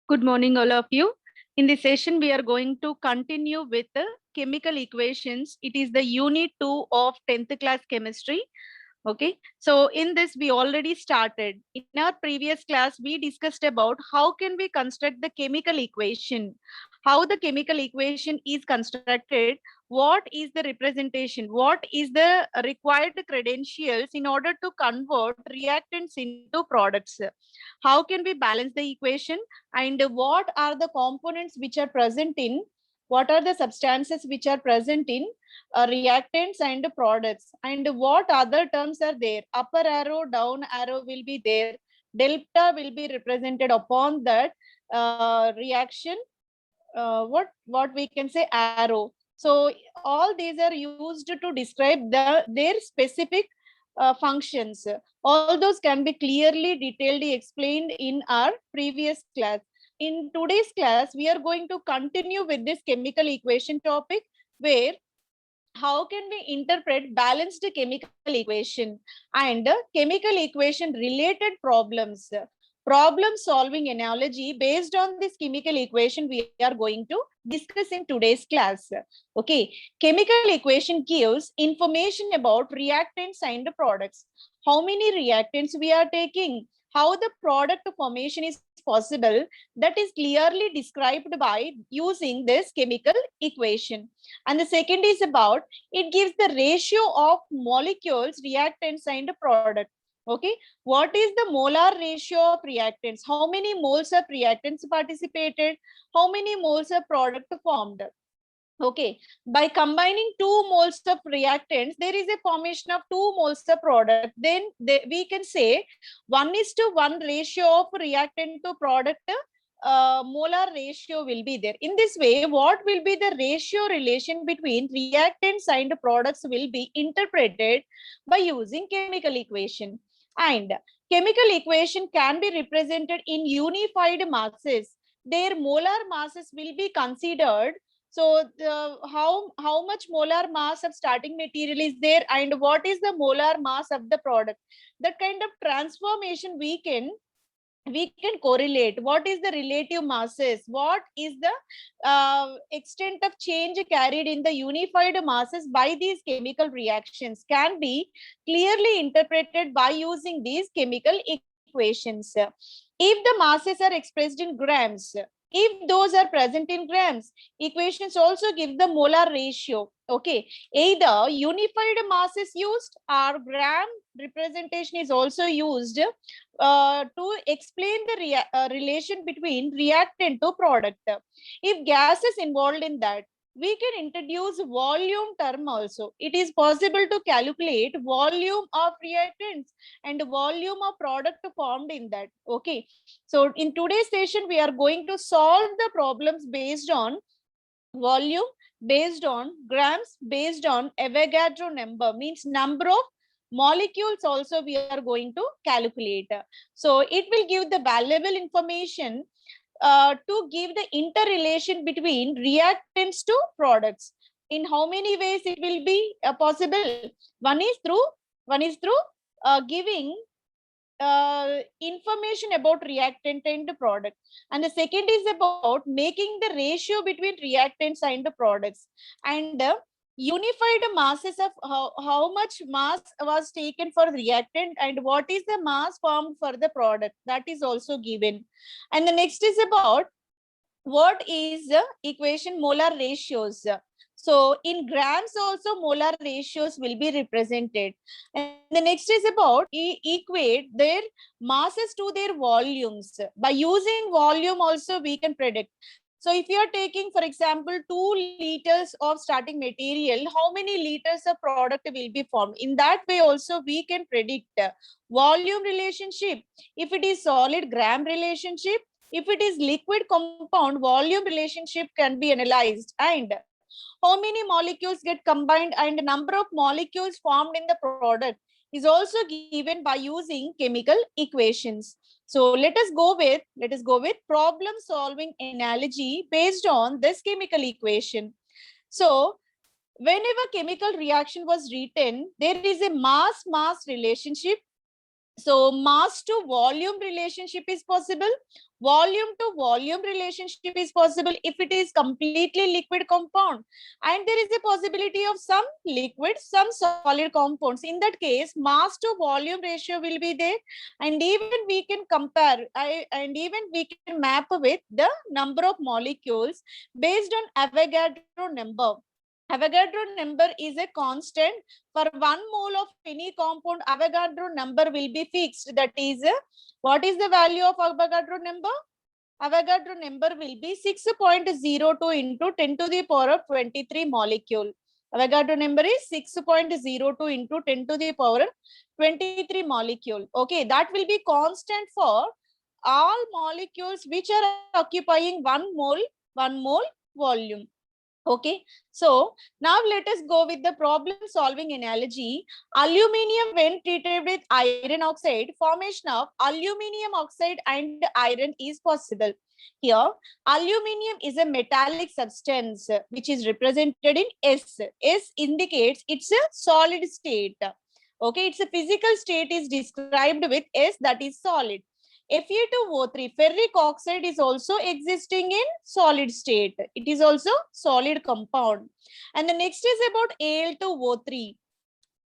Good morning, all of you. In this session, we are going to continue with the chemical equations. It is the unit 2 of 10th class chemistry. Okay, so in this we already started. In our previous class, we discussed about how can we construct the chemical equation, how the chemical equation is constructed, what is the representation, what is the required credentials in order to convert reactants into products, how can we balance the equation, and what are the components which are present in, what are the substances which are present in reactants and products, and what other terms are there. Upper arrow, down arrow will be there. Delta will be represented upon that reaction. What we can say arrow. So all these are used to describe their specific functions. All those can be clearly detailedly explained in our previous class. In today's class, we are going to continue with this chemical equation topic, where how can we interpret balanced chemical equation and chemical equation related problems. Problem solving analogy based on this chemical equation we are going to discuss in today's class. Okay, chemical equation gives information about reactants and products. How many reactants we are taking, how the product formation is possible, that is clearly described by using this chemical equation. And the second is about, it gives the ratio of molecules, reactants and product. Okay, what is the molar ratio of reactants? How many moles of reactants participated? How many moles of product formed? Okay, by combining 2 moles of reactants, there is a formation of 2 moles of product. Then we can say 1:1 ratio of reactant to product, molar ratio will be there. In this way, what will be the ratio relation between reactants and products will be interpreted by using chemical equation. And chemical equation can be represented in unified masses. Their molar masses will be considered. So how much molar mass of starting material is there and what is the molar mass of the product? That kind of transformation we can correlate. What is the relative masses? What is the extent of change carried in the unified masses by these chemical reactions can be clearly interpreted by using these chemical equations. If the masses are expressed in grams, if those are present in grams, equations also give the molar ratio. Okay, either unified mass is used or gram representation is also used to explain the relation between reactant to product. If gas is involved in that, we can introduce volume term also. It is possible to calculate volume of reactants and volume of product formed in that. Okay, so in today's session, we are going to solve the problems based on volume, based on grams, based on Avogadro number, means number of molecules also we are going to calculate. So it will give the valuable information to give the interrelation between reactants to products. In how many ways it will be possible? One is through giving information about reactant and the product, and the second is about making the ratio between reactants and the products, and unified masses of how much mass was taken for reactant and what is the mass formed for the product, that is also given. And the next is about what is the equation molar ratios. So in grams also molar ratios will be represented. And the next is about equate their masses to their volumes. By using volume also we can predict. So if you are taking, for example, 2 liters of starting material, how many liters of product will be formed? In that way also we can predict volume relationship. If it is solid, gram relationship. If it is liquid compound, volume relationship can be analyzed, and how many molecules get combined and number of molecules formed in the product is also given by using chemical equations. So let us go with problem solving analogy based on this chemical equation. So whenever chemical reaction was written, there is a mass relationship. So mass to volume relationship is possible. Volume to volume relationship is possible if it is completely liquid compound. And there is a possibility of some liquid, some solid compounds. In that case, mass to volume ratio will be there. And even we can compare, and even we can map with the number of molecules based on Avogadro number. Avogadro number is a constant. For 1 mole of any compound, Avogadro number will be fixed. That is, what is the value of Avogadro number? Avogadro number will be 6.02 into 10 to the power of 23 molecule. Avogadro number is 6.02 into 10 to the power of 23 molecule. Okay, that will be constant for all molecules which are occupying 1 mole volume. Okay, so now let us go with the problem solving analogy. Aluminium when treated with iron oxide, formation of aluminium oxide and iron is possible. Here, aluminium is a metallic substance which is represented in S. S indicates it's a solid state. Okay, its a physical state is described with S, that is solid. Fe2O3, ferric oxide is also existing in solid state. It is also solid compound. And the next is about Al2O3.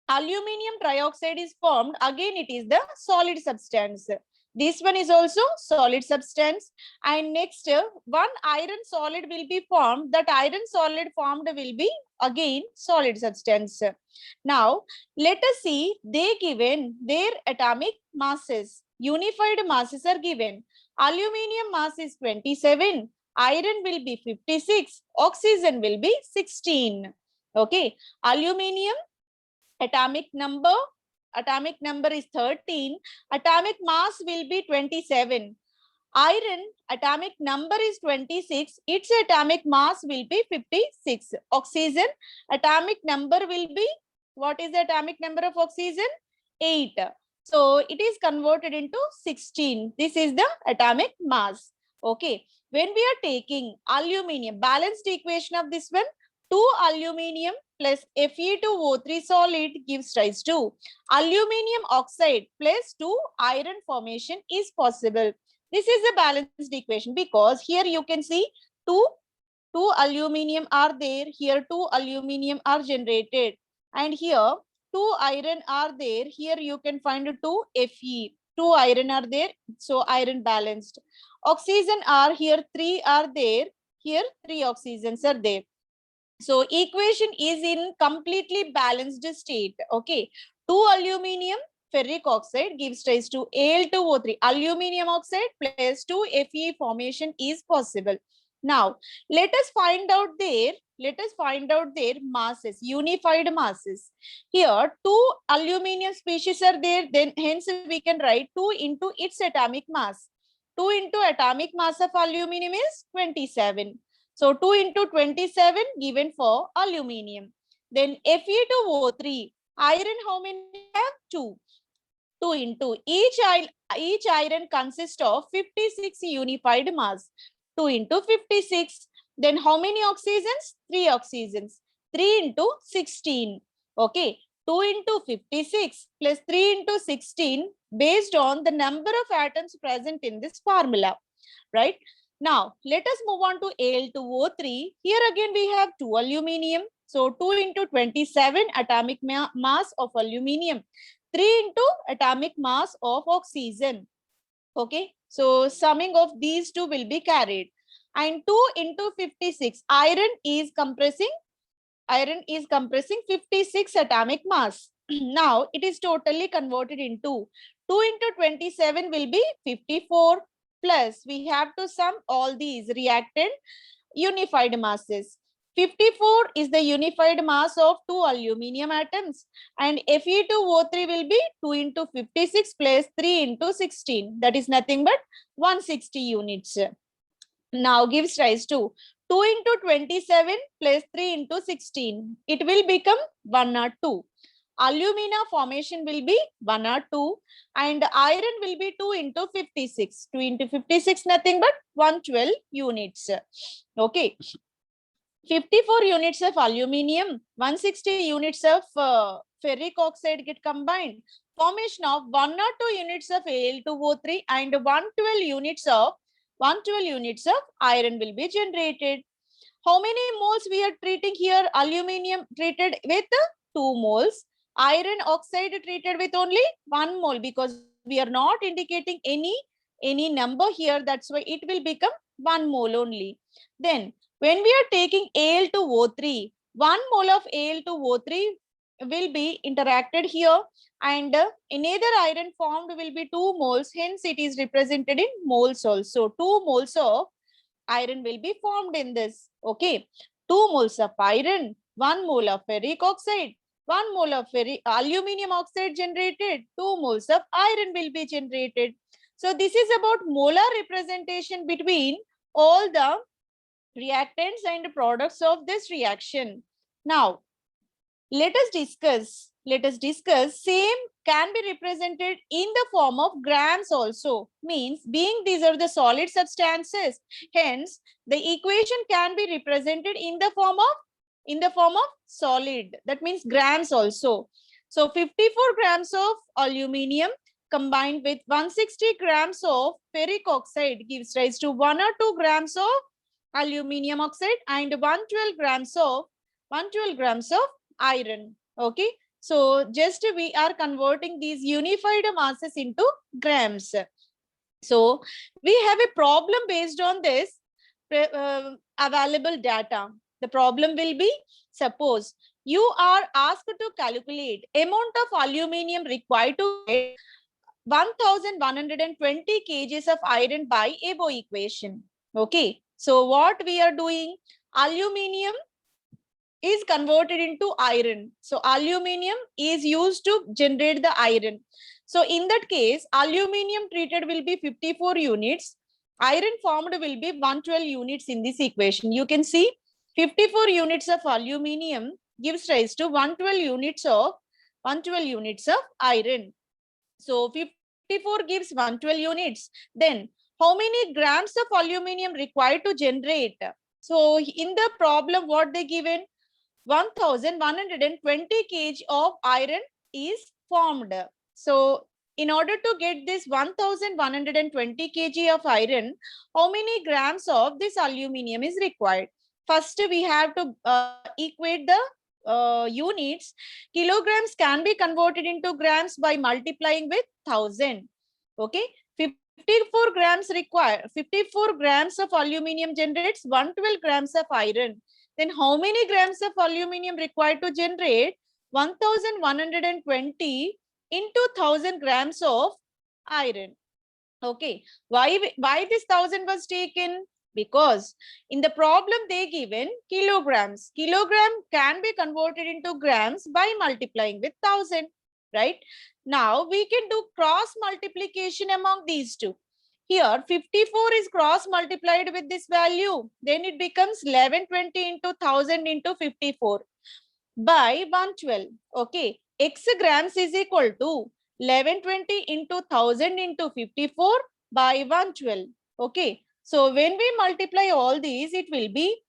Aluminium trioxide is formed. Again, it is the solid substance. This one is also solid substance. And next, one iron solid will be formed. That iron solid formed will be again solid substance. Now, let us see they given their atomic masses. Unified masses are given. Aluminium mass is 27. Iron will be 56. Oxygen will be 16. Okay. Aluminium atomic number is 13. Atomic mass will be 27. Iron atomic number is 26. Its atomic mass will be 56. Oxygen atomic number will be, what is the atomic number of oxygen? 8. So it is converted into 16. This is the atomic mass. Okay. When we are taking aluminium, balanced equation of this one, 2 aluminium plus Fe2O3 solid gives rise to aluminium oxide plus 2 iron formation is possible. This is a balanced equation because here you can see two aluminium are there. Here 2 aluminium are generated. And here 2 iron are there. Here you can find 2 Fe. 2 iron are there. So iron balanced. Oxygen are here 3 are there. Here 3 oxygens are there. So equation is in completely balanced state. Okay. 2 aluminium ferric oxide gives rise to Al2O3. Aluminium oxide plus 2 Fe formation is possible. Now, let us find out their masses, unified masses. Here, 2 aluminium species are there. Then hence we can write 2 into its atomic mass. 2 into atomic mass of aluminium is 27. So 2 into 27 given for aluminium. Then Fe2O3, iron how many have? 2. 2 into each iron consists of 56 unified mass. 2 into 56. Then how many oxygens? 3 oxygens. 3 into 16. Okay. 2 into 56 plus 3 into 16 based on the number of atoms present in this formula. Right. Now, let us move on to Al2O3. Here again we have 2 aluminium. So 2 into 27 atomic mass of aluminium. 3 into atomic mass of oxygen. Okay. So summing of these two will be carried. And 2 into 56. Iron is compressing 56 atomic mass. Now it is totally converted into 2 into 27 will be 54. Plus, we have to sum all these reactant unified masses. 54 is the unified mass of 2 aluminium atoms and Fe2O3 will be 2 into 56 plus 3 into 16. That is nothing but 160 units. Now gives rise to 2 into 27 plus 3 into 16. It will become 102. Alumina formation will be 102 and iron will be 2 into 56. 2 into 56 nothing but 112 units. Okay. 54 units of aluminium, 160 units of ferric oxide get combined. formation of 1 or 2 units of Al2O3 and 112 units of iron will be generated. How many moles we are treating here? Aluminium treated with 2 moles. Iron oxide treated with only 1 mole, because we are not indicating any number here. That's why it will become 1 mole only. Then when we are taking Al2O3, 1 mole of Al2O3 will be interacted here, and another iron formed will be 2 moles. Hence it is represented in moles also. 2 moles of iron will be formed in this. Okay, 2 moles of iron, 1 mole of ferric oxide, 1 mole of aluminium oxide generated, 2 moles of iron will be generated. So this is about molar representation between all the reactants and products of this reaction. Now let us discuss same can be represented in the form of grams also. Means being these are the solid substances, hence the equation can be represented in the form of solid, that means grams also. So 54 grams of aluminium combined with 160 grams of ferric oxide gives rise to 1 or 2 grams of aluminium oxide and 112 grams of iron. Okay, so just we are converting these unified masses into grams. So we have a problem based on this available data. The problem will be, suppose you are asked to calculate amount of aluminium required to get 1120 kgs of iron by above equation. Okay, so what we are doing, aluminium is converted into iron. So aluminium is used to generate the iron. So in that case, aluminium treated will be 54 units. Iron formed will be 112 units in this equation. You can see 54 units of aluminium gives rise to 112 units of iron. So 54 gives 112 units. Then how many grams of aluminium required to generate? So in the problem, what they given? 1120 kg of iron is formed. So in order to get this 1120 kg of iron, how many grams of this aluminium is required? First, we have to equate the units. Kilograms can be converted into grams by multiplying with 1000. Okay, 54 grams require 54 grams of aluminium generates 112 grams of iron. Then how many grams of aluminium required to generate 1120 into 1000 grams of iron? Okay, why this 1000 was taken? Because in the problem they given kilograms. Kilogram can be converted into grams by multiplying with 1000, right? Now we can do cross multiplication among these two. Here 54 is cross multiplied with this value, then it becomes 1120 into 1000 into 54 by 112. Okay, x grams is equal to 1120 into 1000 into 54 by 112. Okay, so when we multiply all these, it will be,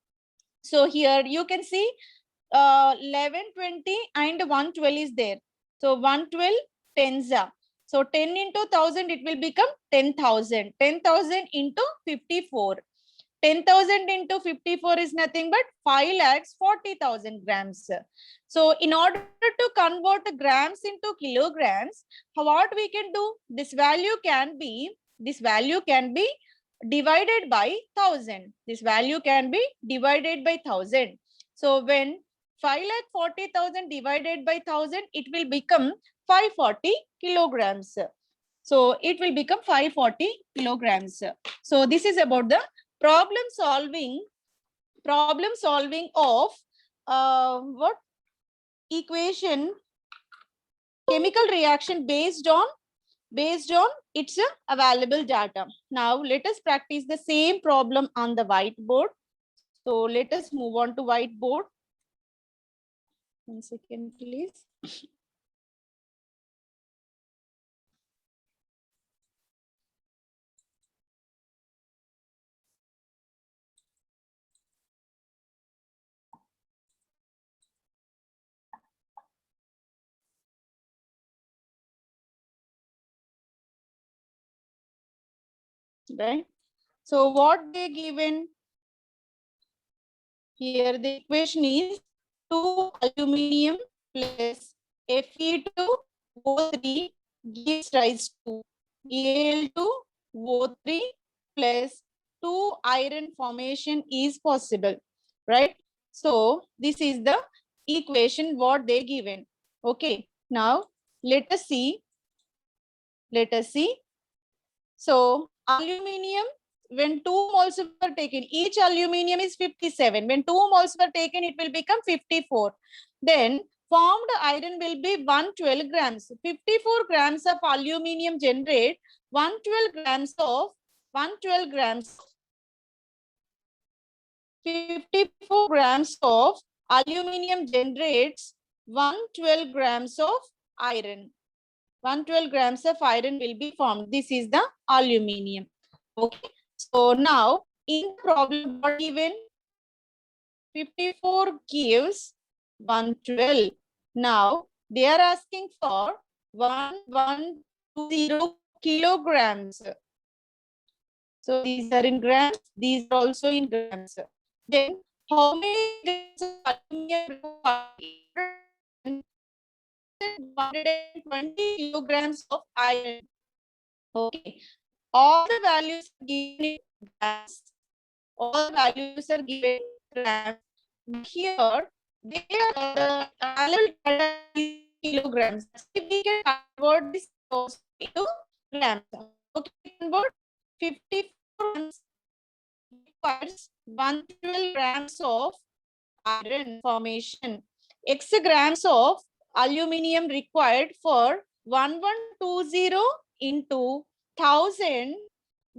so here you can see 1120 and 112 is there. So 112 tens are. So 10 into 1000, it will become 10,000. 10,000 into 54. 10,000 into 54 is nothing but 5,40,000 grams. So in order to convert grams into kilograms, what we can do? This value can be divided by 1000. This value can be divided by 1000. So when 5,40,000 divided by 1000, it will become 540 kilograms. So it will become 540 kilograms. So this is about the problem solving of what equation, chemical reaction based on its available data. Now let us practice the same problem on the whiteboard. So let us move on to whiteboard. 1 second, please. right? So what they given here, the equation is 2 aluminum plus Fe2O3 gives rise to Al2O3 plus 2 iron formation is possible, right? So this is the equation what they given. Okay, now let us see. So aluminum, when 2 moles were taken, each aluminum is 57. When 2 moles were taken, it will become 54. Then formed iron will be 112 grams. 54 grams of aluminum generate 112 grams of 112 grams 54 grams of aluminum generates 112 grams of iron. 112 grams of iron will be formed. This is the aluminum. Okay. So now in the problem what given? 54 gives 112. Now they are asking for 1120 kilograms. So these are in grams, these are also in grams. Then how many grams of aluminum required? 120 kilograms of iron. Okay. All the values are given in grams. All the values are given in grams. But here, they are kilograms. So we can convert this also into grams. Okay, convert 54 grams requires 112 grams of iron formation. X grams of aluminum required for 1120 into 1000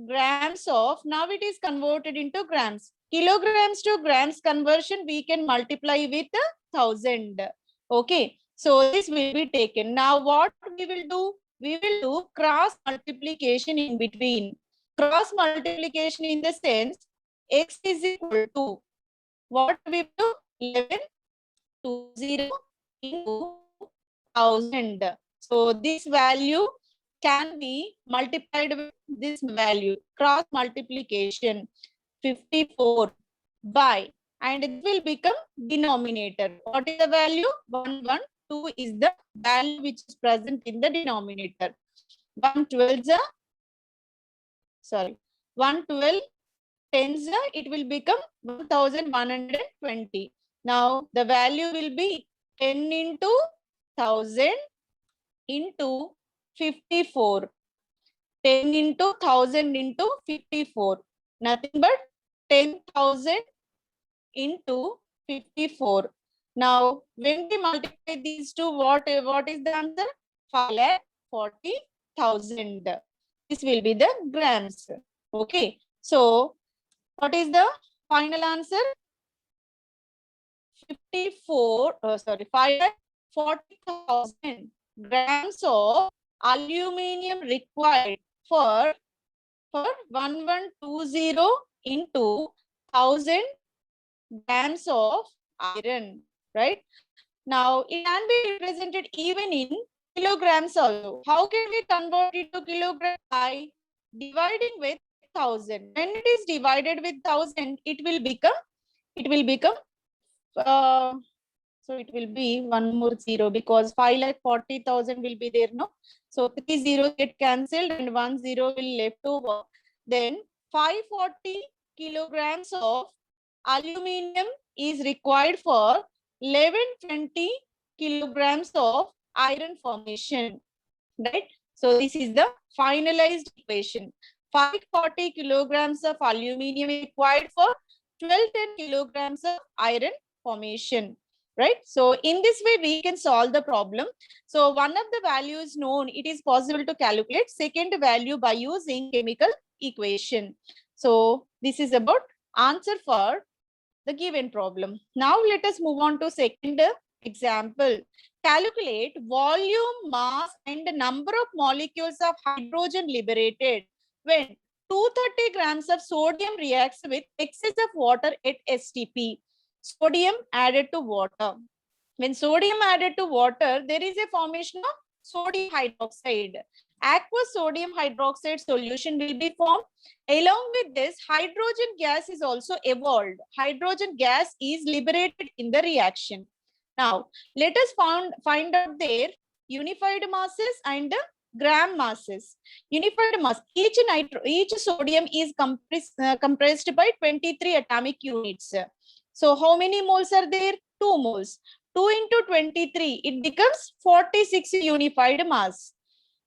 grams of, now it is converted into grams. Kilograms to grams conversion we can multiply with 1000. Okay, so this will be taken. Now what we will do? We will do cross multiplication in between. Cross multiplication in the sense x is equal to what we do? 1120 into 1000. So this value can be multiplied with this value. Cross multiplication 54 by, and it will become denominator. What is the value? 112 is the value which is present in the denominator. 112 is 112 tens, it will become 1120. Now the value will be 10 into 1000 into 54. 10 into 1000 into 54. Nothing but 10,000 into 54. Now when we multiply these two, what is the answer? 5,40,000. This will be the grams. Okay. So what is the final answer? 5,40,000 grams of aluminum required for 1120 into 1000 grams of iron, right? Now it can be represented even in kilograms also. How can we convert it to kilograms? By dividing with 1000. When it is divided with 1000, it will become so it will be one more zero, because 5,40,000 will be there, no? So 3 zeros get cancelled and 1 zero will left over. Then 540 kilograms of aluminum is required for 1120 kilograms of iron formation, right? So this is the finalized equation. 540 kilograms of aluminum required for 1210 kilograms of iron formation, right? So in this way we can solve the problem. So one of the values known, it is possible to calculate second value by using chemical equation. So this is about answer for the given problem. Now let us move on to second example. Calculate volume, mass and number of molecules of hydrogen liberated when 230 grams of sodium reacts with excess of water at STP. Sodium added to water. When sodium added to water, there is a formation of sodium hydroxide. aqueous sodium hydroxide solution will be formed. Along with this, hydrogen gas is also evolved. Hydrogen gas is liberated in the reaction. Now, let us find out their unified masses and gram masses. Unified mass, each sodium is compressed by 23 atomic units. So how many moles are there? 2 moles. 2 into 23, it becomes 46 unified mass.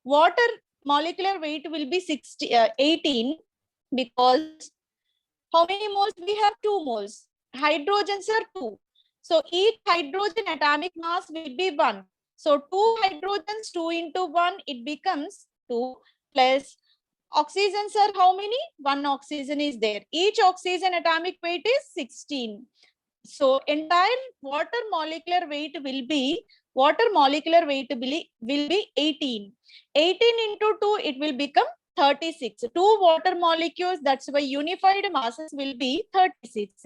Water molecular weight will be 18, because how many moles we have? 2 moles. Hydrogens are 2. So each hydrogen atomic mass will be 1. So 2 hydrogens, 2 into 1, it becomes 2, plus oxygens are how many? 1 oxygen is there. Each oxygen atomic weight is 16. So entire water molecular weight will be 18. 18 into 2, it will become 36. 2 water molecules, that's why unified masses will be 36.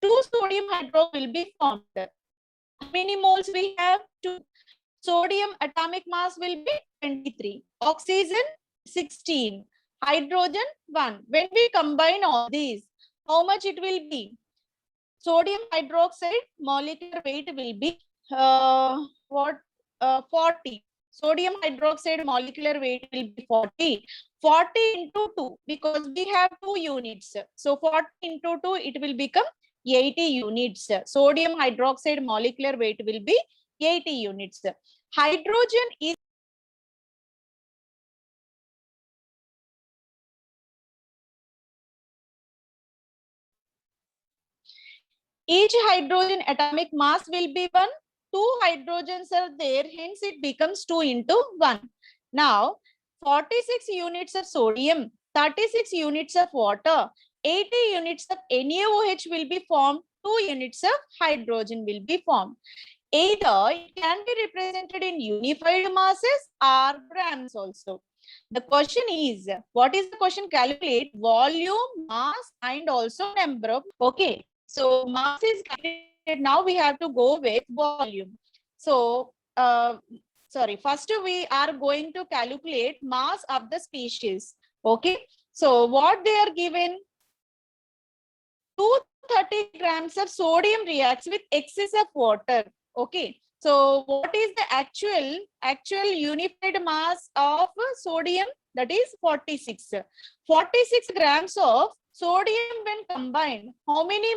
2 sodium hydro will be formed. How many moles we have? 2. Sodium atomic mass will be 23. Oxygen 16. Hydrogen 1. When we combine all these, how much it will be? Sodium hydroxide molecular weight will be 40. Sodium hydroxide molecular weight will be 40. 40 into 2, because we have 2 units. So 40 into 2, it will become 80 units. Sodium hydroxide molecular weight will be 80 units. Hydrogen is each hydrogen atomic mass will be 1. 2 hydrogens are there, hence it becomes 2 into 1. Now, 46 units of sodium, 36 units of water, 80 units of NaOH will be formed, 2 units of hydrogen will be formed. Either it can be represented in unified masses or grams also. The question is, what is the question? Calculate volume, mass, and also number of. Okay, so mass is calculated. Now we have to go with volume. So, first we are going to calculate mass of the species. Okay, so what they are given? 230 grams of sodium reacts with excess of water. Okay, so what is the actual unified mass of sodium? That is 46. 46 grams of sodium when combined, how many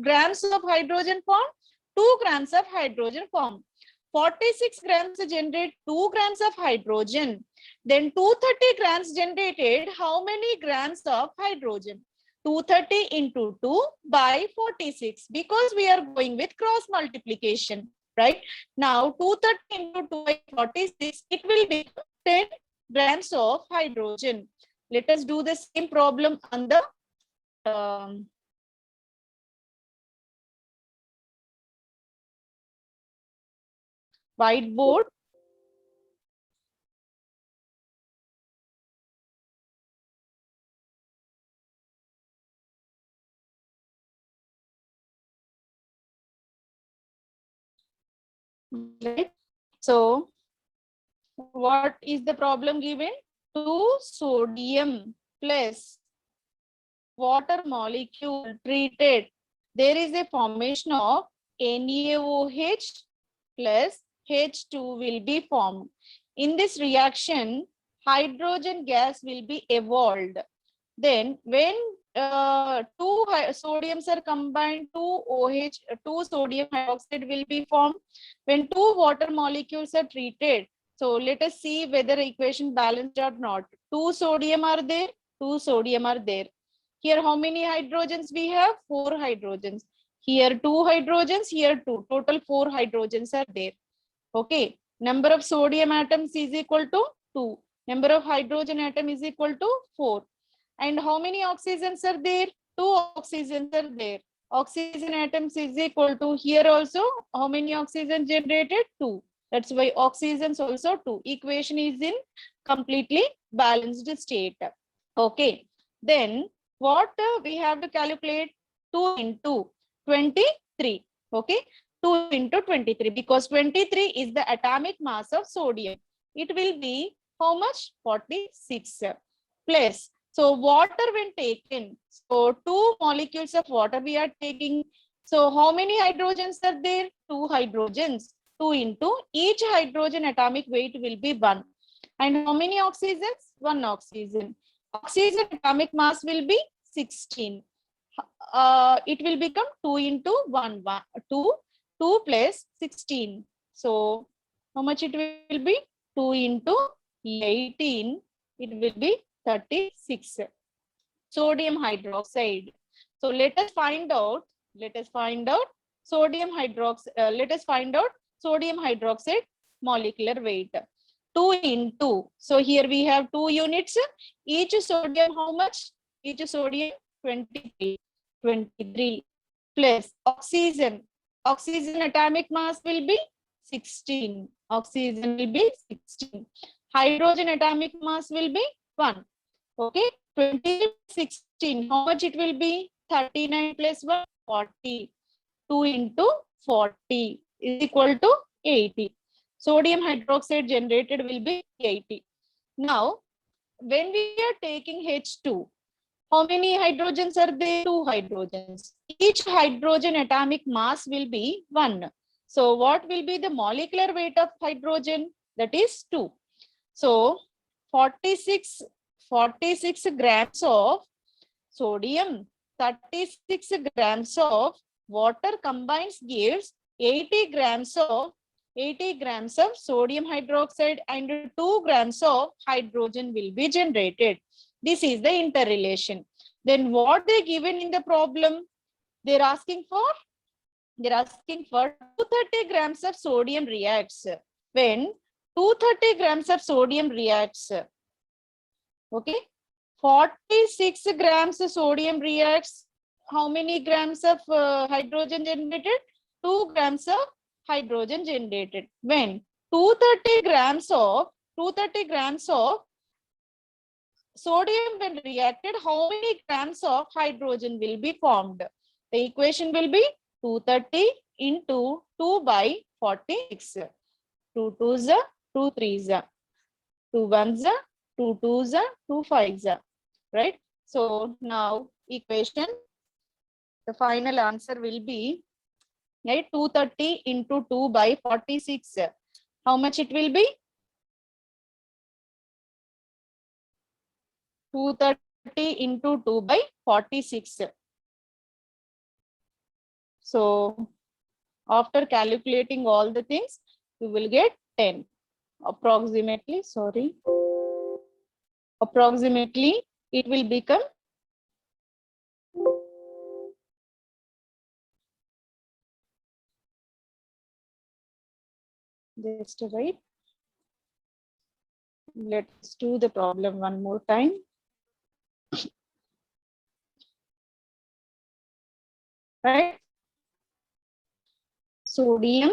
grams of hydrogen form? 2 grams of hydrogen form. 46 grams generate 2 grams of hydrogen. Then 230 grams generated how many grams of hydrogen? 230 into 2 by 46, because we are going with cross multiplication, right? Now 230 into 2 by 46, it will be 10 grams of hydrogen. Let us do the same problem on the whiteboard. Right. So what is the problem given? 2 sodium plus water molecule treated. There is a formation of NaOH plus H2 will be formed. In this reaction, hydrogen gas will be evolved. Then when 2 sodiums are combined, 2 sodium hydroxide will be formed. When 2 water molecules are treated, so let us see whether equation balanced or not. 2 sodium are there, 2 sodium are there. Here how many hydrogens we have? 4 hydrogens. Here 2 hydrogens, here 2. Total 4 hydrogens are there. Okay. Number of sodium atoms is equal to 2. Number of hydrogen atom is equal to 4. And how many oxygens are there? 2 oxygens are there. Oxygen atoms is equal to, here also, how many oxygen generated? 2. That's why oxygens also 2. Equation is in completely balanced state. Okay. Then what we have to calculate? 2 into 23. Okay. 2 into 23, because 23 is the atomic mass of sodium. it will be how much? 46 plus. So water when taken, so 2 molecules of water we are taking. So how many hydrogens are there? 2 hydrogens. 2 into each hydrogen atomic weight will be 1. And how many oxygens? 1 oxygen. Oxygen atomic mass will be 16. It will become 2 into 1, 2 plus 16. So how much it will be? 2 into 18. It will be 36. Sodium hydroxide. So let us find out. Sodium hydroxide. Let us find out sodium hydroxide molecular weight. 2 into. So here we have 2 units. Each sodium how much? Each sodium 23. 23 plus oxygen. Oxygen atomic mass will be 16. Oxygen will be 16. Hydrogen atomic mass will be 1. Okay, 20, 16. How much it will be? 39 plus 1, 40. 2 into 40 is equal to 80. Sodium hydroxide generated will be 80. Now, when we are taking H2, how many hydrogens are there? 2 hydrogens. Each hydrogen atomic mass will be 1. So what will be the molecular weight of hydrogen? That is 2. So 46 grams of sodium, 36 grams of water combines gives 80 grams of sodium hydroxide and 2 grams of hydrogen will be generated. This is the interrelation. Then what they given in the problem? They're asking for 230 grams of sodium reacts. When 230 grams of sodium reacts, okay, 46 grams of sodium reacts, how many grams of hydrogen generated? 2 grams of hydrogen generated. When 230 grams of sodium when reacted, how many grams of hydrogen will be formed? The equation will be 230 into 2 by 46. 2 2s, 2 3s, 2 1s, 2 2s, 2 5s. Right? So now equation, the final answer will be, right, 230 into 2 by 46. How much it will be? 230 into 2 by 46. So after calculating all the things, you will get 10 approximately. Sorry, approximately it will become just right. Let's do the problem one more time. Right? Sodium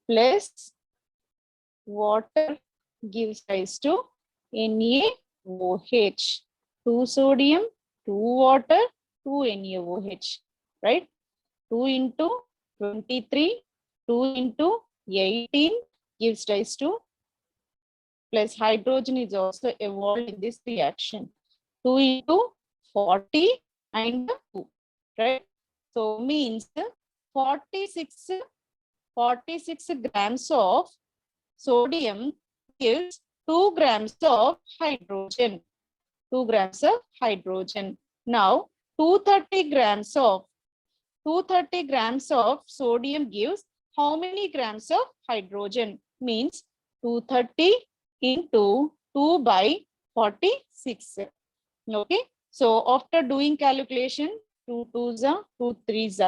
plus water gives rise to NaOH. 2 sodium, 2 water, 2 NaOH. Right? 2 into 23, 2 into 18 gives rise to, plus hydrogen is also evolved in this reaction. 2 into 40 and 2. Right? So means 46 grams of sodium gives 2 grams of hydrogen. 2 grams of hydrogen. Now 230 grams of sodium gives how many grams of hydrogen? Means 230 into 2 by 46. Okay. So after doing calculation, 2 2s, 2 3s,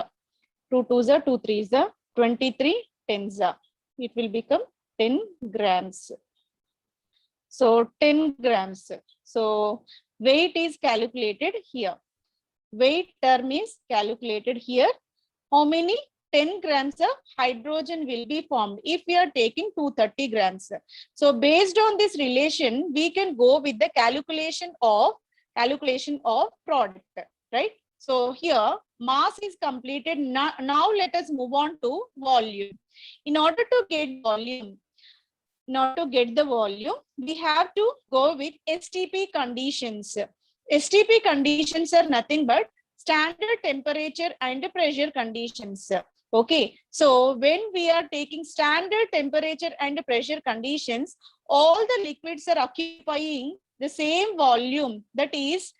2 2s, 2 3s, 23 10s. It will become 10 grams. So 10 grams. So weight is calculated here. Weight term is calculated here. How many? 10 grams of hydrogen will be formed if we are taking 230 grams. So based on this relation, we can go with the calculation of product, right? So here mass is completed. Now let us move on to volume. In order to get volume, in order to get the volume, we have to go with STP conditions. STP conditions are nothing but standard temperature and pressure conditions. Okay, so when we are taking standard temperature and pressure conditions, all the liquids are occupying the same volume, that is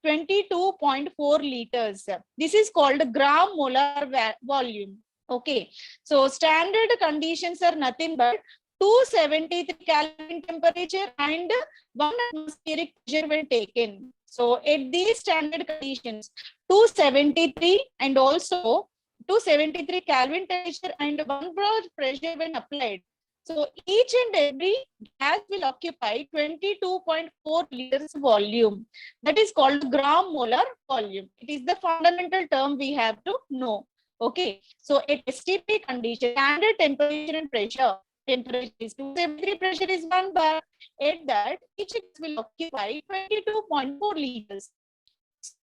22.4 liters. This is called gram molar volume. Okay, so standard conditions are nothing but 273 Kelvin temperature and 1 atmospheric pressure when taken. So at these standard conditions, 273 and also 273 Kelvin temperature and 1 bar pressure when applied. So each and every gas will occupy 22.4 liters volume. That is called gram molar volume. It is the fundamental term we have to know. Okay, so at STP condition, standard temperature and pressure, temperature is 273, pressure is 1 bar. At that, each gas will occupy 22.4 liters.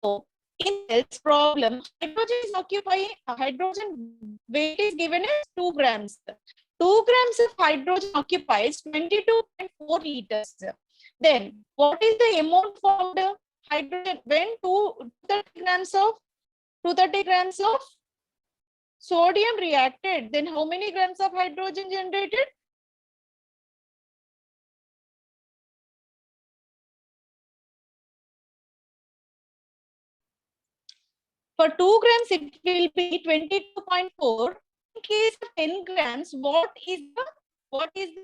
So in this problem, hydrogen is occupying, hydrogen weight is given as 2 grams. 2 grams of hydrogen occupies 22.4 liters. Then, what is the amount formed hydrogen when 230 grams of sodium reacted? Then, how many grams of hydrogen generated? For 2 grams, it will be 22.4. In case of 10 grams, what is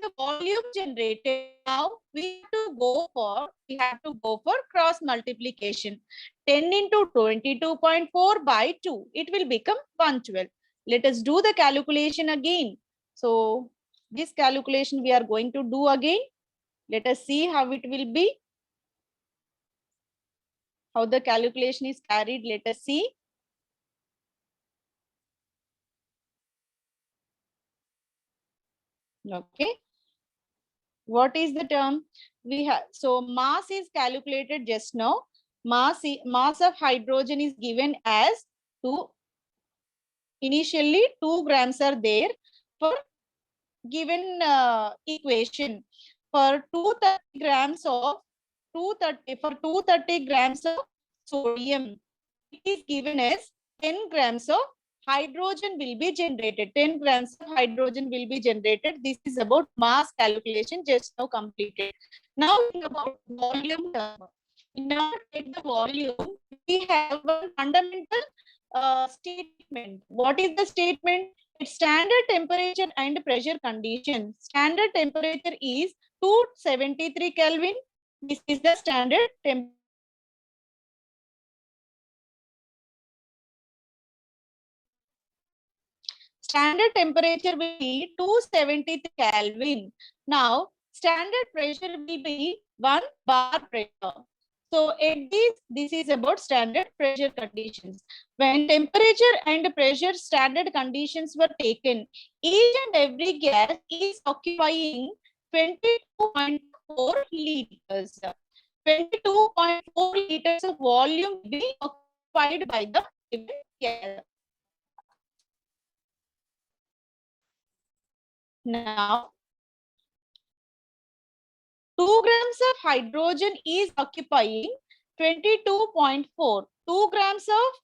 the volume generated? Now we have to go for cross multiplication. 10 into 22.4 by 2, it will become 112. Let us do the calculation again. So this calculation we are going to do again. Let us see how it will be. How the calculation is carried. Let us see. Okay, what is the term we have? So mass is calculated just now. Mass of hydrogen is given as 2. Initially 2 grams are there for given equation. For 230 grams of 230 grams of sodium, it is given as 10 grams of hydrogen will be generated. 10 grams of hydrogen will be generated. This is about mass calculation just now completed. Now about volume term. In order to get the volume, we have a fundamental statement. What is the statement? It's standard temperature and pressure condition. Standard temperature is 273 Kelvin. This is the standard temperature. Standard temperature will be 273 Kelvin. Now, standard pressure will be 1 bar pressure. So, at this is about standard pressure conditions. When temperature and pressure standard conditions were taken, each and every gas is occupying 22.4 liters. 22.4 liters of volume will be occupied by the given gas. Now, 2 grams of hydrogen is occupying 22.4. 2 grams of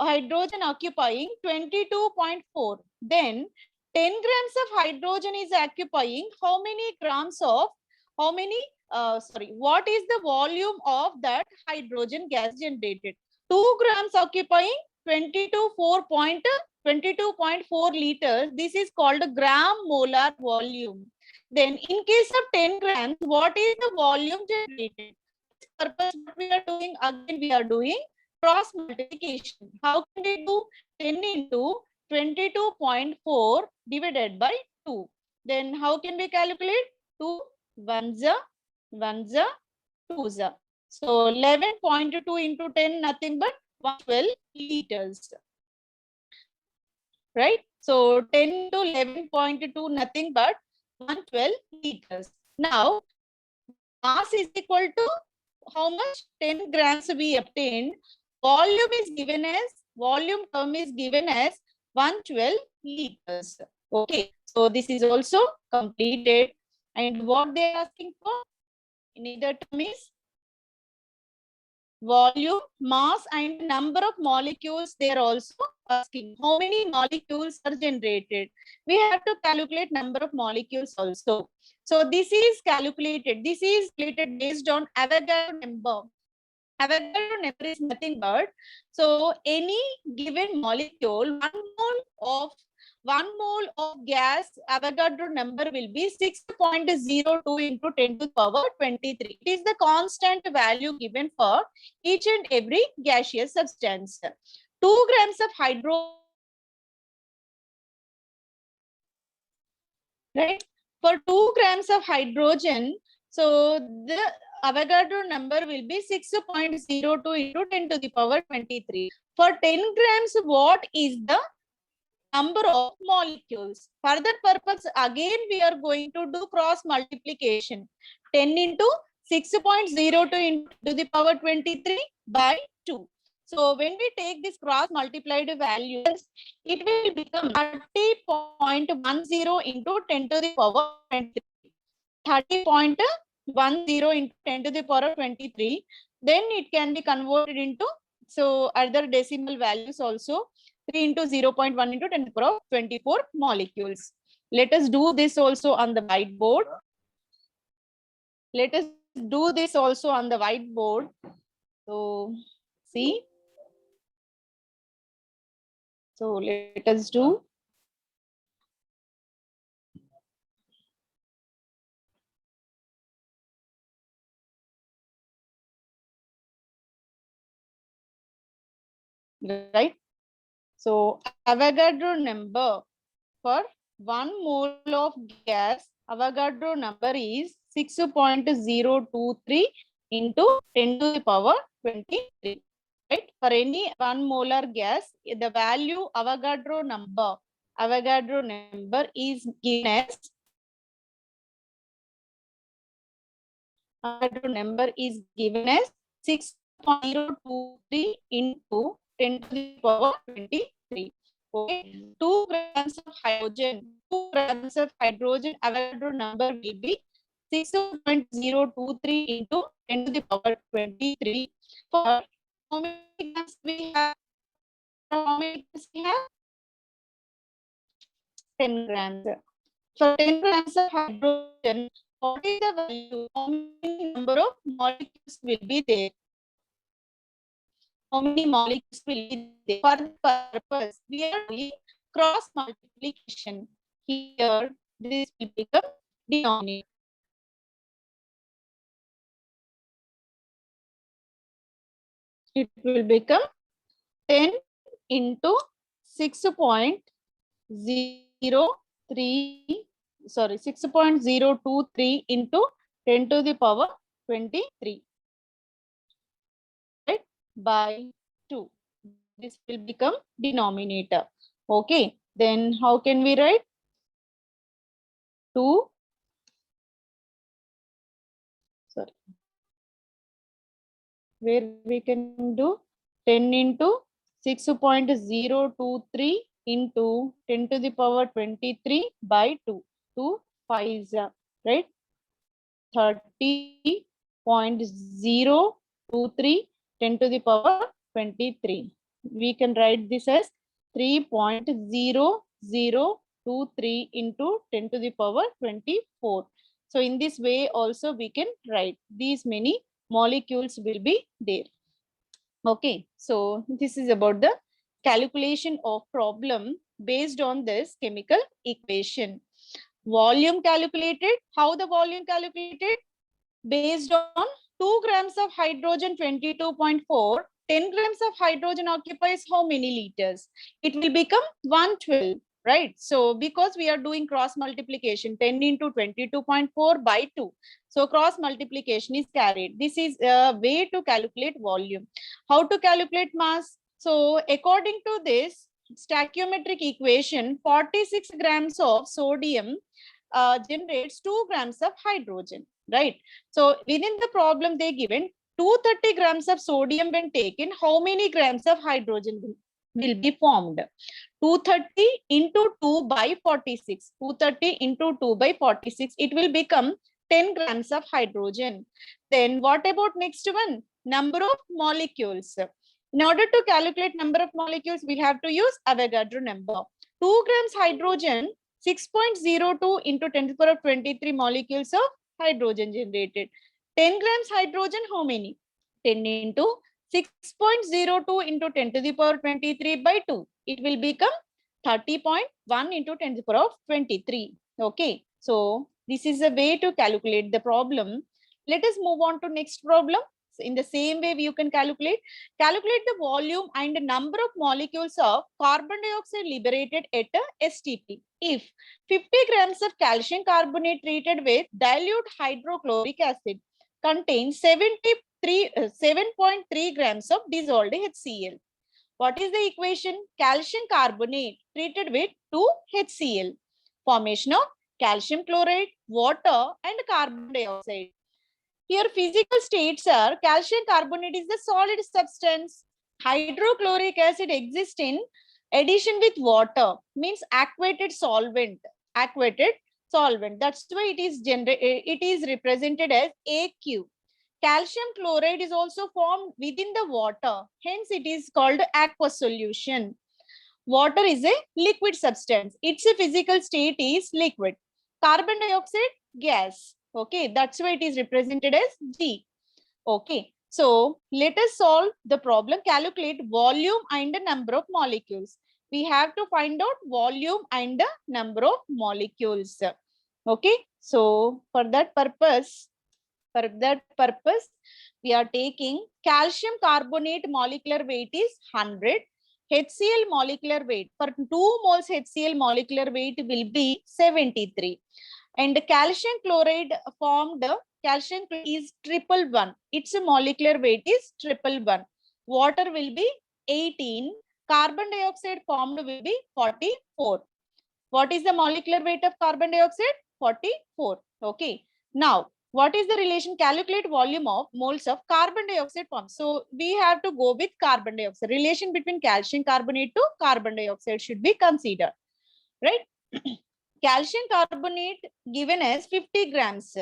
hydrogen occupying 22.4. Then 10 grams of hydrogen is occupying how many grams of, what is the volume of that hydrogen gas generated? 2 grams occupying 22.4 liters. This is called gram molar volume. Then in case of 10 grams, what is the volume generated? For this purpose, what we are doing? Again, we are doing cross multiplication. How can we do? 10 into 22.4 divided by 2. Then how can we calculate? 2 1s, 1s, 2s. So 11.2 into 10, nothing but 112 liters. Right? So 10 to 11.2, nothing but 112 liters. Now, mass is equal to how much? 10 grams we obtained. Volume term is given as 112 liters. Okay, so this is also completed. And what they are asking for in either term is volume, mass, and number of molecules. They are also asking how many molecules are generated. We have to calculate number of molecules also. So this is calculated. This is calculated based on Avogadro number. Avogadro number is nothing but, so any given molecule, 1 mole of gas, Avogadro number will be 6.02 into 10 to the power 23. It is the constant value given for each and every gaseous substance. 2 grams of hydro, right? For 2 grams of hydrogen, so the Avogadro number will be 6.02 into 10 to the power 23. For 10 grams, what is the number of molecules? For that purpose, again, we are going to do cross multiplication. 10 into 6.02 into the power 23 by 2. So when we take this cross multiplied values, it will become 30.10 into 10 to the power 23. 30.10 into 10 to the power 23. Then it can be converted into, so other decimal values also. 3 into 0.1 into 10 to the power 24 molecules. Let us do this also on the whiteboard. Let us do this also on the whiteboard. So, see. So, let us do. Right. So, Avogadro number for 1 mole of gas, Avogadro number is 6.023 into 10 to the power 23. Right? For any 1 molar gas, the value Avogadro number is given as Avogadro number is given as 6.023 into 10 to the power 23. Okay, 2 grams of hydrogen, Avogadro number will be 6.023 into 10 to the power 23. For how many grams we have? How many grams we have? 10 grams. For 10 grams of hydrogen, what is the value? How many number of molecules will be there? How many molecules will be there? For the purpose, we are doing cross multiplication. Here, this will become denominator. It will become 10 into 6.03, sorry, 6.023 into 10 to the power 23. Right? By 2. This will become denominator. Okay. Then how can we write? 2. Sorry. Where we can do 10 into 6.023 into 10 to the power 23 by 2. 2 5s, right? 30.023 10 to the power 23. We can write this as 3.0023 into 10 to the power 24. So in this way also we can write these many molecules will be there. Okay, so this is about the calculation of problem based on this chemical equation. Volume calculated. How the volume calculated? Based on 2 grams of hydrogen 22.4, 10 grams of hydrogen occupies how many liters? It will become 112, right? So because we are doing cross multiplication, 10 into 22.4 by 2. So cross multiplication is carried. This is a way to calculate volume. How to calculate mass? So according to this stoichiometric equation, 46 grams of sodium generates 2 grams of hydrogen, right? So within the problem they given 230 grams of sodium when taken, how many grams of hydrogen will be formed. 230 into 2 by 46. 230 into 2 by 46. It will become 10 grams of hydrogen. Then what about next one? Number of molecules. In order to calculate number of molecules, we have to use Avogadro number. 2 grams hydrogen, 6.02 into 10 to the power of 23 molecules of hydrogen generated. 10 grams hydrogen, how many? 10 into 6.02 into 10 to the power 23 by 2. It will become 30.1 into 10 to the power of 23. Okay. So this is a way to calculate the problem. Let us move on to next problem. So in the same way, you can calculate the volume and the number of molecules of carbon dioxide liberated at a STP. If 50 grams of calcium carbonate treated with dilute hydrochloric acid contains 7.3 grams of dissolved HCl. What is the equation? Calcium carbonate treated with 2 HCl. Formation of calcium chloride, water and carbon dioxide. Here physical states are calcium carbonate is the solid substance. Hydrochloric acid exists in addition with water, means aquated solvent. Aquated solvent. That's why it is represented as AQ. Calcium chloride is also formed within the water. Hence, it is called aqueous solution. Water is a liquid substance. Its physical state is liquid. Carbon dioxide, gas. Okay, that's why it is represented as G. Okay, so let us solve the problem. Calculate volume and the number of molecules. We have to find out volume and the number of molecules. Okay, so for that purpose, we are taking calcium carbonate molecular weight is 100. HCl molecular weight, for 2 moles HCl molecular weight will be 73. And calcium chloride formed, calcium is 111. Its molecular weight is 111. Water will be 18. Carbon dioxide formed will be 44. What is the molecular weight of carbon dioxide? 44. Okay. Now, what is the relation? Calculate volume of moles of carbon dioxide formed. So we have to go with carbon dioxide. Relation between calcium carbonate to carbon dioxide should be considered. Right? Calcium carbonate given as 50 grams.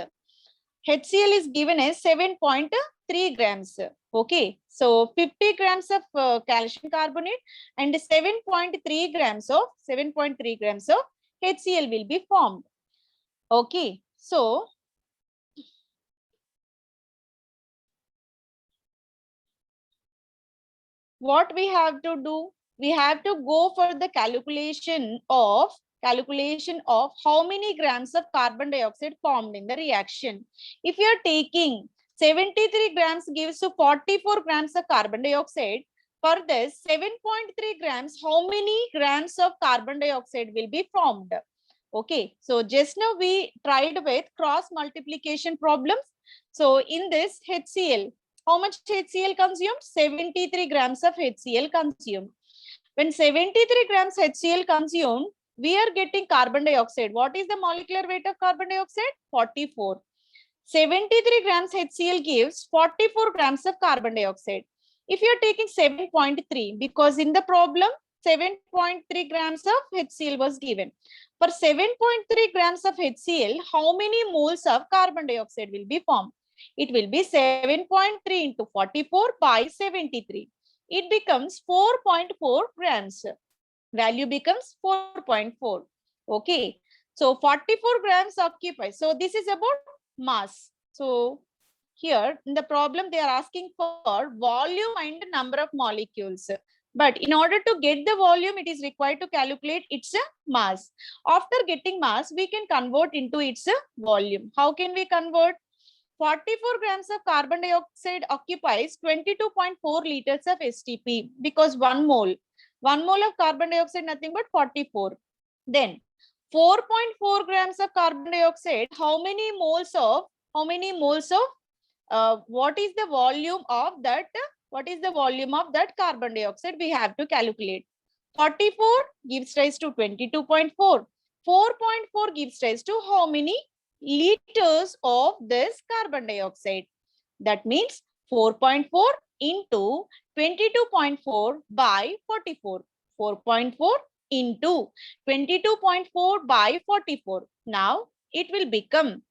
HCl is given as 7.3 grams. Okay. So 50 grams of calcium carbonate and 7.3 grams of HCl will be formed. Okay. So what we have to do? We have to go for the calculation of how many grams of carbon dioxide formed in the reaction. If you are taking 73 grams gives to 44 grams of carbon dioxide, for this 7.3 grams, how many grams of carbon dioxide will be formed? Okay, so just now we tried with cross multiplication problems. So in this HCl, how much HCl consumed? 73 grams of HCl consumed. When 73 grams HCl consumed, we are getting carbon dioxide. What is the molecular weight of carbon dioxide? 44. 73 grams HCl gives 44 grams of carbon dioxide. If you are taking 7.3, because in the problem, 7.3 grams of HCl was given. For 7.3 grams of HCl, how many moles of carbon dioxide will be formed? It will be 7.3 into 44 by 73. It becomes 4.4 grams. Value becomes 4.4. Okay. So 44 grams occupy. So this is about mass. So here in the problem, they are asking for volume and number of molecules. But in order to get the volume, it is required to calculate its mass. After getting mass, we can convert into its volume. How can we convert? 44 grams of carbon dioxide occupies 22.4 liters of STP, because 1 mole of carbon dioxide nothing but 44. Then 4.4 grams of carbon dioxide, how many moles of what is the volume of that? What is the volume of that carbon dioxide? We have to calculate. 44 gives rise to 22.4. 4.4 gives rise to how many liters of this carbon dioxide? That means 4.4 into 22.4 by 44. 4.4 into 22.4 by 44. Now it will become,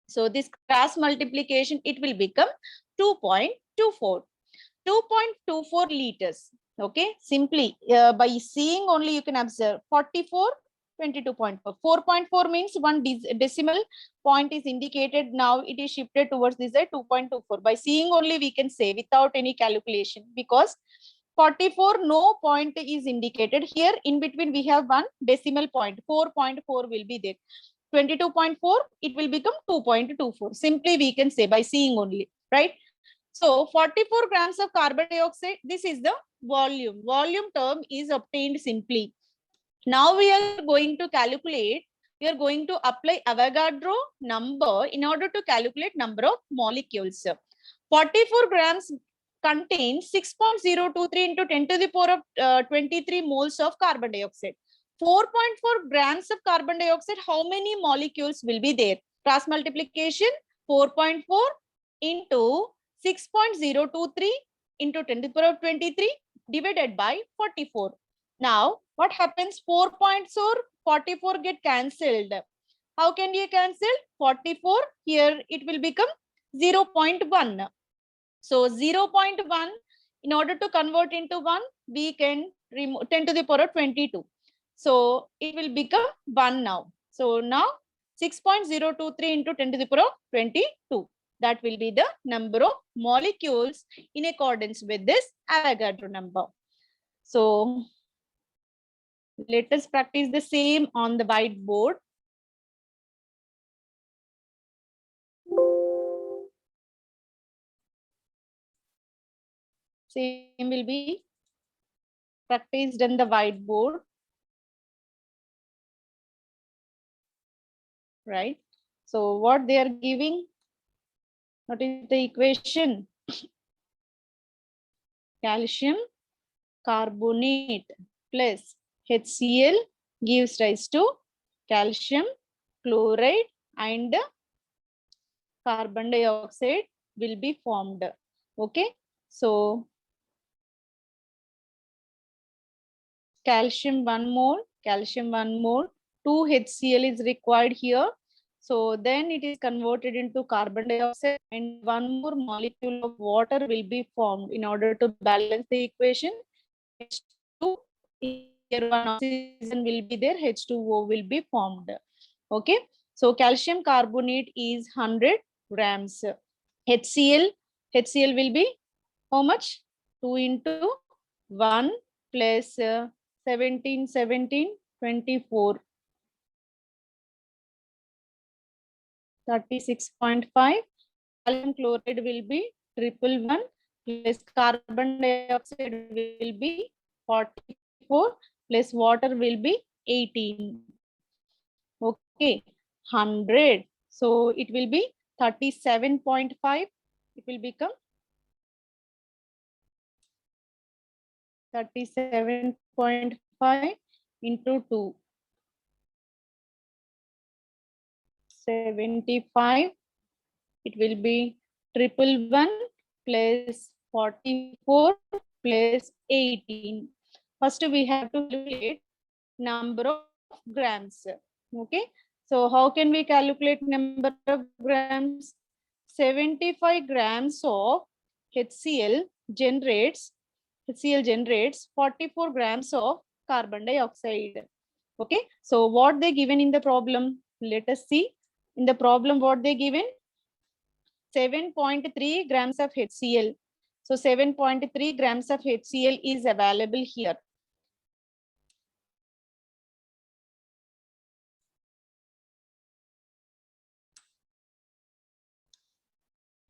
so this cross multiplication, it will become 2.24. 2.24 liters. Okay, simply by seeing only you can observe 44, 22.4. 4.4 means one decimal point is indicated. Now it is shifted towards this 2.24. By seeing only we can say without any calculation, because 44 no point is indicated here. In between we have one decimal point. 4.4 will be there. 22.4 it will become 2.24. Simply we can say by seeing only, right? So 44 grams of carbon dioxide, this is the volume. Volume term is obtained simply. Now we are going to calculate, we are going to apply Avogadro number in order to calculate number of molecules. 44 grams contains 6.023 into 10 to the power of 23 moles of carbon dioxide. 4.4 grams of carbon dioxide, how many molecules will be there? Cross multiplication, 4.4 into 6.023 into 10 to the power of 23 divided by 44. Now, what happens? 44 get cancelled. How can you cancel? 44 here it will become 0.1. So 0.1, in order to convert into 1, we can remove 10 to the power of 22. So it will become 1 now. So now 6.023 into 10 to the power of 22. That will be the number of molecules in accordance with this Avogadro number. So let us practice the same on the whiteboard. Same will be practiced on the whiteboard. Right? So what they are giving? What is the equation? Calcium carbonate plus HCl gives rise to calcium chloride and carbon dioxide will be formed. Okay, so calcium 1 mole, 2 HCl is required here. So then it is converted into carbon dioxide and one more molecule of water will be formed in order to balance the equation. H2, here one oxygen will be there, H2O will be formed. Okay, so calcium carbonate is 100 grams. HCl will be how much? 2 into 1 plus 17, 24. 36.5. Calcium chloride will be 111 plus carbon dioxide will be 44 plus water will be 18. Okay, 100. So it will be 37.5. It will become 37.5 into 2. 75. It will be 111 plus 44 plus 18. First we have to calculate number of grams. Okay, so how can we calculate number of grams? 75 grams of HCl generates 44 grams of carbon dioxide. Okay, so what they given in the problem? Let us see. In the problem, what they given? 7.3 grams of HCl. So 7.3 grams of HCl is available here.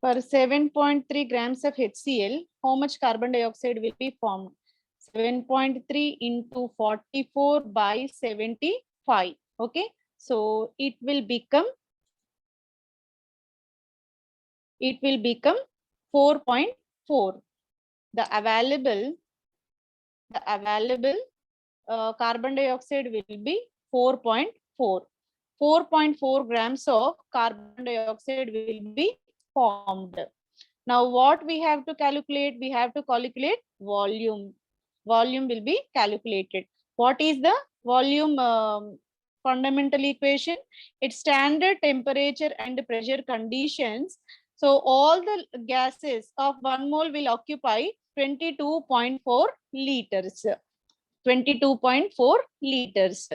For 7.3 grams of HCl, how much carbon dioxide will be formed? 7.3 into 44 by 75. Okay, so it will become 4.4. The available carbon dioxide will be 4.4. 4.4 grams of carbon dioxide will be formed. Now what we have to calculate? We have to calculate volume. Volume will be calculated. What is the volume fundamental equation? It's standard temperature and pressure conditions. So all the gases of 1 mole will occupy 22.4 liters. 22.4 liters.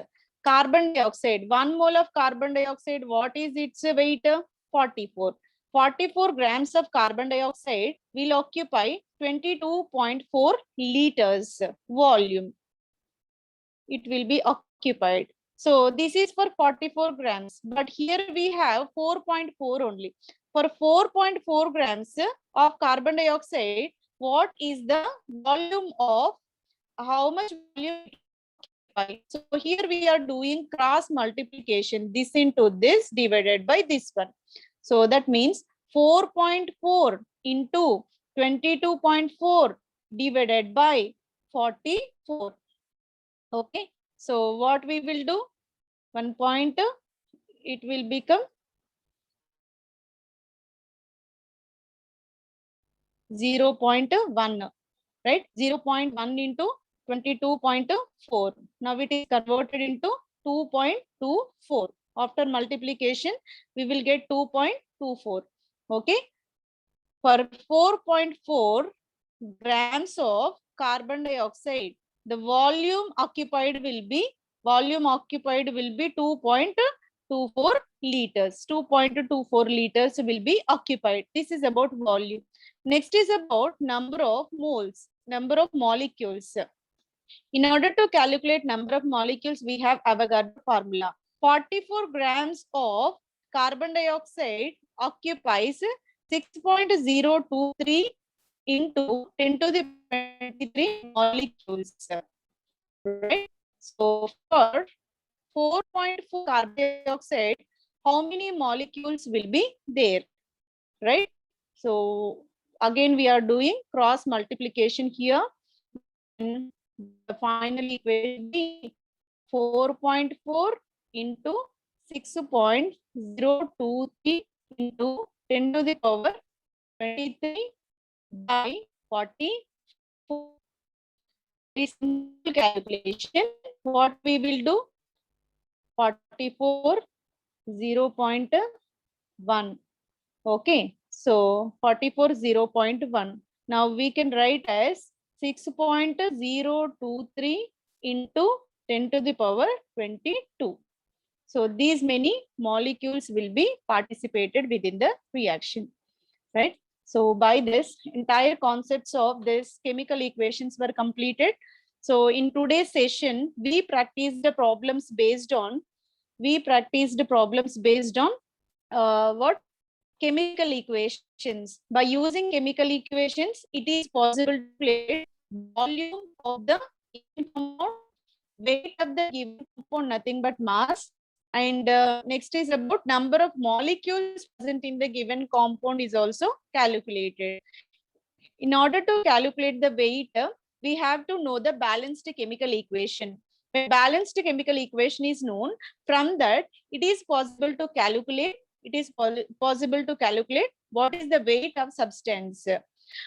Carbon dioxide, 1 mole of carbon dioxide, what is its weight? 44. 44 grams of carbon dioxide will occupy 22.4 liters volume. It will be occupied. So this is for 44 grams, but here we have 4.4 only. For 4.4 grams of carbon dioxide, what is the volume of, how much volume? So here we are doing cross multiplication, this into this divided by this one. So that means 4.4 into 22.4 divided by 44. Okay, so what we will do? 1 point, it will become 0.1, right? 0.1 into 22.4. Now it is converted into 2.24. After multiplication, we will get 2.24. Okay. For 4.4 grams of carbon dioxide, the volume occupied will be 2.24 liters. 2.24 liters will be occupied. This is about volume. Next is about number of moles, number of molecules. In order to calculate number of molecules, we have Avogadro formula. 44 grams of carbon dioxide occupies 6.023 into 10 to the 23 molecules. Right? So for 4.4 carbon dioxide, how many molecules will be there? Right? So again, we are doing cross multiplication here. And the final equation be 4.4 into 6.023 into 10 to the power 23 by 44. This simple calculation. What we will do? 44 0.1. Okay, so 44 0.1. Now we can write as 6.023 into 10 to the power 22. So these many molecules will be participated within the reaction, right? So by this, entire concepts of this chemical equations were completed. So in today's session, we practiced the problems based on what? Chemical equations. By using chemical equations, it is possible to calculate volume of the given compound, weight of the given compound, nothing but mass. And next is about number of molecules present in the given compound is also calculated. In order to calculate the weight, we have to know the balanced chemical equation. When balanced chemical equation is known, from that it is possible to calculate what is the weight of substance.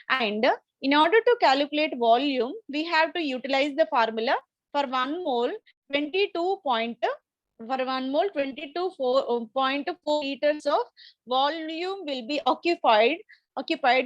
And in order to calculate volume, we have to utilize the formula. For 1 mole 22.4 liters of volume will be occupied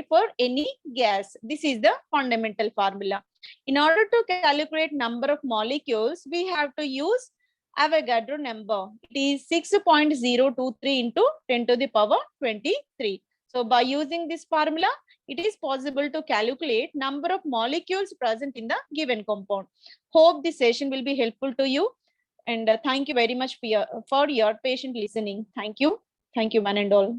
for any gas. This is the fundamental formula. In order to calculate number of molecules, we have to use Avogadro number. It is 6.023 into 10 to the power 23. So by using this formula, it is possible to calculate number of molecules present in the given compound. Hope this session will be helpful to you. And thank you very much for your patient listening. Thank you. Thank you, one and all.